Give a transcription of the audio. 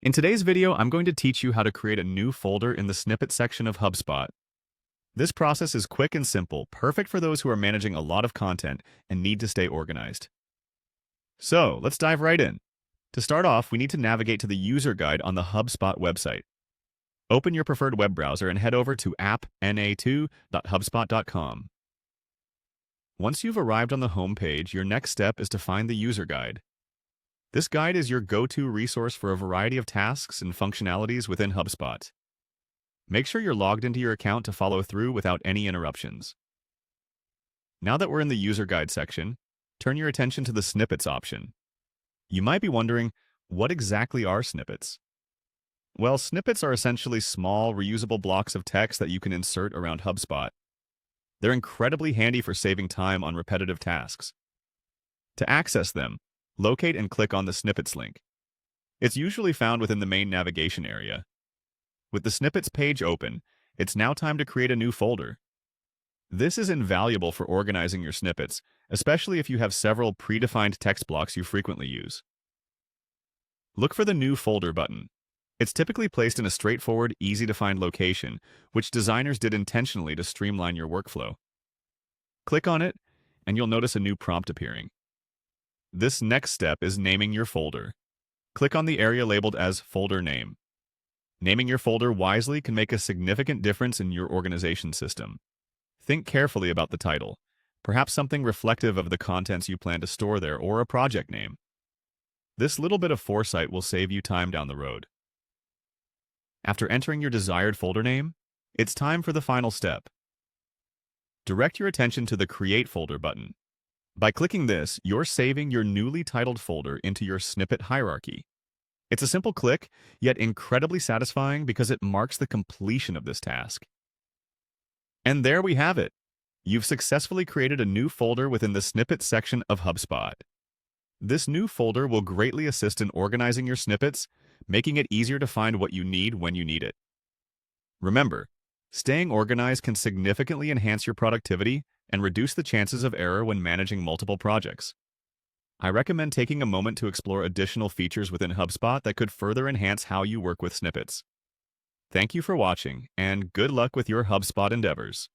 In today's video, I'm going to teach you how to create a new folder in the snippet section of Hubspot. This process is quick and simple, perfect for those who are managing a lot of content and need to stay organized. So, let's dive right in. To start off, we need to navigate to the user guide on the Hubspot website. Open your preferred web browser and head over to appna2.hubspot.com. Once you've arrived on the home page, your next step is to find the user guide. This guide is your go-to resource for a variety of tasks and functionalities within HubSpot. Make sure you're logged into your account to follow through without any interruptions. Now that we're in the user guide section, turn your attention to the snippets option. You might be wondering, what exactly are snippets? Well, snippets are essentially small, reusable blocks of text that you can insert around HubSpot. They're incredibly handy for saving time on repetitive tasks. To access them, locate and click on the Snippets link. It's usually found within the main navigation area. With the Snippets page open, it's now time to create a new folder. This is invaluable for organizing your snippets, especially if you have several predefined text blocks you frequently use. Look for the New Folder button. It's typically placed in a straightforward, easy-to-find location, which designers did intentionally to streamline your workflow. Click on it, and you'll notice a new prompt appearing. This next step is naming your folder. Click on the area labeled as Folder Name. Naming your folder wisely can make a significant difference in your organization system. Think carefully about the title, perhaps something reflective of the contents you plan to store there or a project name. This little bit of foresight will save you time down the road. After entering your desired folder name, it's time for the final step. Direct your attention to the Create Folder button. By clicking this, you're saving your newly titled folder into your snippet hierarchy. It's a simple click, yet incredibly satisfying because it marks the completion of this task. And there we have it. You've successfully created a new folder within the Snippets section of HubSpot. This new folder will greatly assist in organizing your snippets, making it easier to find what you need when you need it. Remember, staying organized can significantly enhance your productivity and reduce the chances of error when managing multiple projects. I recommend taking a moment to explore additional features within HubSpot that could further enhance how you work with snippets. Thank you for watching, and good luck with your HubSpot endeavors.